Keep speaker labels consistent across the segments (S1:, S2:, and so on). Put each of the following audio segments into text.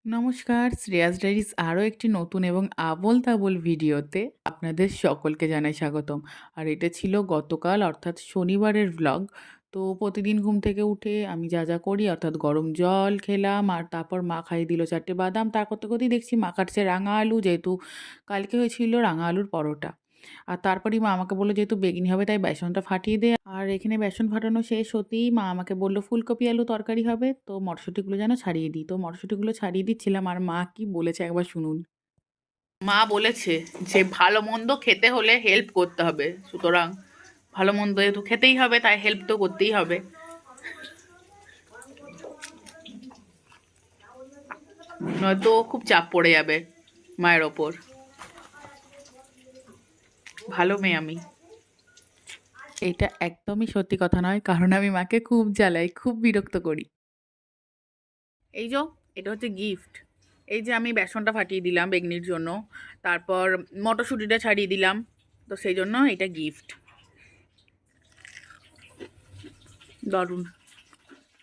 S1: নমস্কার, শ্রেয়াস ডায়েরিজ আরও একটি নতুন এবং আবোল তাবোল ভিডিওতে আপনাদের সকলকে জানাই স্বাগতম। আর এটা ছিল গতকাল অর্থাৎ শনিবারের ভ্লগ। তো প্রতিদিন ঘুম থেকে উঠে আমি যা যা করি অর্থাৎ গরম জল খেলাম আর তারপর মা খাইয়ে দিল 4টে বাদাম। তা করতে করতেই দেখছি মা কাটছে রাঙা আলু, যেহেতু কালকে হয়েছিল রাঙা আলুর পরোটা। আর তারপরেই মা আমাকে বলল যেহেতু বেগনি হবে তাই বেসনটা ফাটিয়ে দে। আর এখানে বেসন ফাটানো শেষ হতেই মা আমাকে বলল ফুলকপি আলু তরকারি হবে, তো মটরশুঁটিগুলো যেন ছাড়িয়ে দিই। তো মটরশুঁটিগুলো ছাড়িয়ে দিচ্ছিলাম আর মা কি বলেছে একবার শুনুন। মা বলেছে যে ভালো মন্দ খেতে হলে হেল্প করতে হবে, সুতরাং ভালো মন্দ যেহেতু খেতেই হবে তাই হেল্প তো করতেই হবে। নয়তো খুব চাপ পড়ে যাবে মায়ের ওপর। ভালো মেয়ে আমি। এটা একদমই সত্যি কথা নয়, কারণ আমি মাকে খুব জ্বালাই, খুব বিরক্ত করি। এই যে এটা হচ্ছে গিফট। এই যে আমি বেসনটা ফাটিয়ে দিলাম বেগনির জন্য, তারপর মটরশুঁটিটা ছাড়িয়ে দিলাম, তো সেই জন্য এটা গিফট। দারুণ।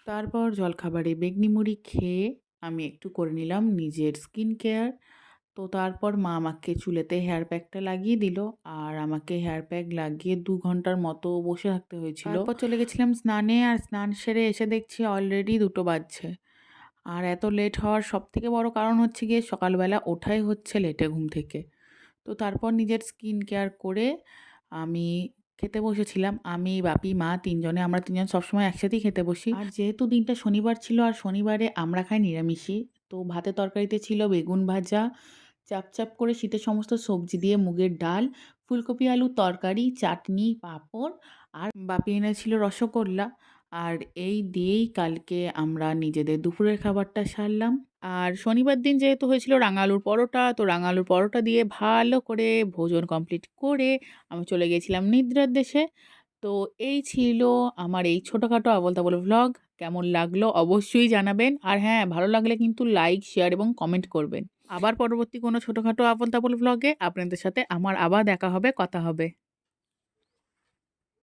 S1: তারপর জলখাবারে বেগনি মুড়ি খেয়ে আমি একটু করে নিলাম নিজের স্কিন কেয়ার। তো তারপর মা আমাকে চুলেতে হেয়ার প্যাকটা লাগিয়ে দিল আর আমাকে হেয়ার প্যাক লাগিয়ে 2 ঘন্টার মতো বসে থাকতে হয়েছিল। তারপর চলে গেছিলাম স্নানে, আর স্নান সেরে এসে দেখছি অলরেডি 2টো বাজছে। আর এত লেট হওয়ার সবথেকে বড় কারণ হচ্ছে গিয়ে সকালবেলা ওঠাই হচ্ছে লেটে ঘুম থেকে। তো তারপর নিজের স্কিন কেয়ার করে আমি খেতে বসেছিলাম। আমি, বাপি, মা 3জনে, আমরা 3জন সবসময় একসাথেই খেতে বসি। আর যেহেতু দিনটা শনিবার ছিল আর শনিবারে আমরা খাই নিরামিষই, তো ভাতের তরকারিতে ছিল বেগুন ভাজা, চাপ চাপ করে শীতের সমস্ত সবজি দিয়ে মুগের ডাল, ফুলকপি আলুর তরকারি, চাটনি, পাঁপড়, আর বাপি এনেছিল রসগোল্লা। আর এই দিয়েই কালকে আমরা নিজেদের দুপুরের খাবারটা সারলাম। আর শনিবার দিন যেহেতু হয়েছিল রাঙা আলুর পরোটা, তো রাঙা আলুর পরোটা দিয়ে ভালো করে ভোজন কমপ্লিট করে আমি চলে গিয়েছিলাম নিদ্রার দেশে। তো এই ছিল আমার এই ছোটোখাটো আবোল তাবোল ভ্লগ। কেমন লাগলো অবশ্যই জানাবেন। আর হ্যাঁ, ভালো লাগলে কিন্তু লাইক, শেয়ার এবং কমেন্ট করবেন। আবার পরবর্তী কোনো ছোটোখাটো আবোল তাবোল ভ্লগে আপনাদের সাথে আমার আবার দেখা হবে, কথা হবে।